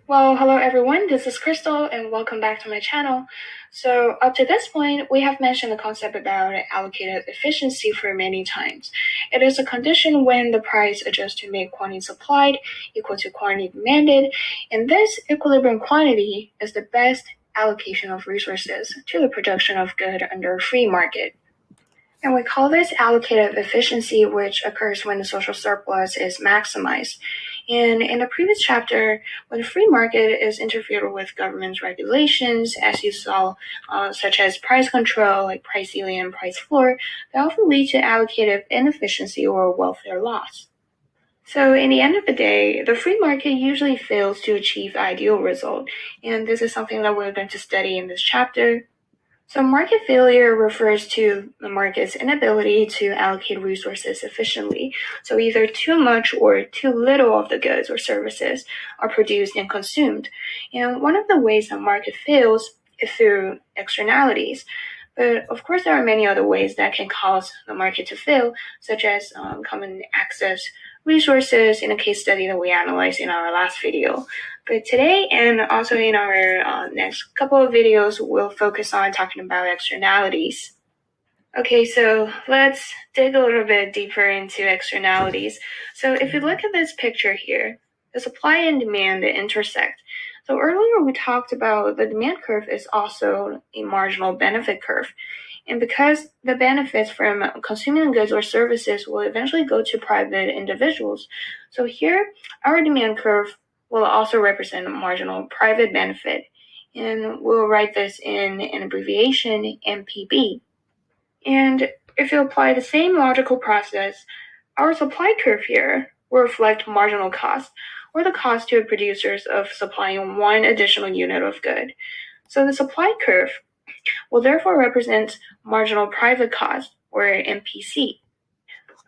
Well, hello everyone, this is Crystal and welcome back to my channel. So up to this point, we have mentioned the concept about allocative efficiency for many times. It is a condition when the price adjusts to make quantity supplied equal to quantity demanded, and this equilibrium quantity is the best allocation of resources to the production of good under a free market. And we call this allocative efficiency, which occurs when the social surplus is maximized. And in the previous chapter, when the free market is interfered with government regulations, as you saw, such as price control, like price ceiling and price floor, they often lead to allocative inefficiency or welfare loss. So in the end of the day, the free market usually fails to achieve the ideal result, and this is something that we're going to study in this chapter. So market failure refers to the market's inability to allocate resources efficiently. So either too much or too little of the goods or services are produced and consumed. And one of the ways the market fails is through externalities. But of course, there are many other ways that can cause the market to fail, such as common access resources in a case study that we analyzed in our last video. But today and also in our next couple of videos, we'll focus on talking about externalities. Okay, so let's dig a little bit deeper into externalities. So if you look at this picture here, the supply and demand intersect. So earlier we talked about the demand curve is also a marginal benefit curve. And because the benefits from consuming goods or services will eventually go to private individuals, so here our demand curve will also represent a marginal private benefit. And we'll write this in an abbreviation, MPB. And if you apply the same logical process, our supply curve here will reflect marginal cost, or the cost to producers of supplying one additional unit of good. So the supply curve will therefore represent marginal private cost, or MPC.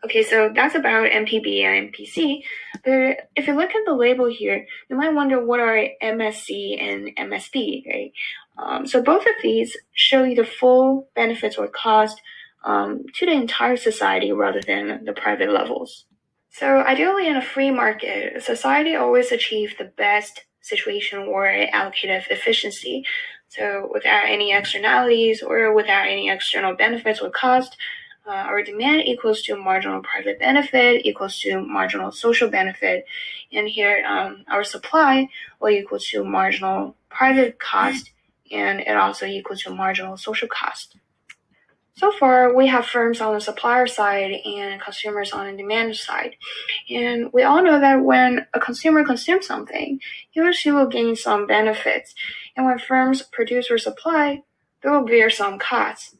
Okay, so that's about MPB and MPC, but if you look at the label here, you might wonder what are MSC and MSB, right? So both of these show you the full benefits or cost to the entire society rather than the private levels. So ideally in a free market, society always achieves the best situation or allocative efficiency. So without any externalities or without any external benefits or cost, our demand equals to marginal private benefit equals to marginal social benefit. And here our supply will equal to marginal private cost, and it also equals to marginal social cost. So far, we have firms on the supplier side and consumers on the demand side. And we all know that when a consumer consumes something, he or she will gain some benefits. And when firms produce or supply, they will bear some costs.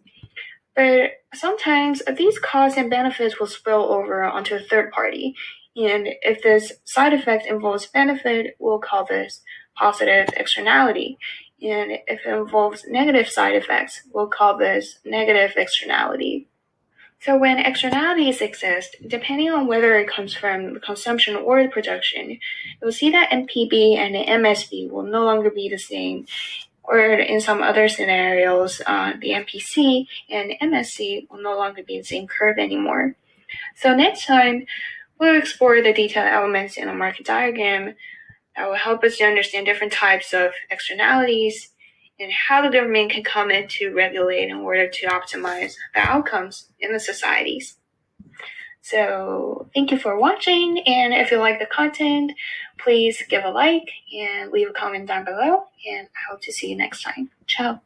But sometimes these costs and benefits will spill over onto a third party. And if this side effect involves benefit, we'll call this positive externality. And if it involves negative side effects, we'll call this negative externality. So when externalities exist, depending on whether it comes from the consumption or the production, you'll see that MPB and the MSB will no longer be the same. Or in some other scenarios, the MPC and MSC will no longer be the same curve anymore. So next time, we'll explore the detailed elements in a market diagram that will help us to understand different types of externalities and how the government can come in to regulate in order to optimize the outcomes in the societies. So thank you for watching, and if you like the content, please give a like and leave a comment down below, and I hope to see you next time. Ciao.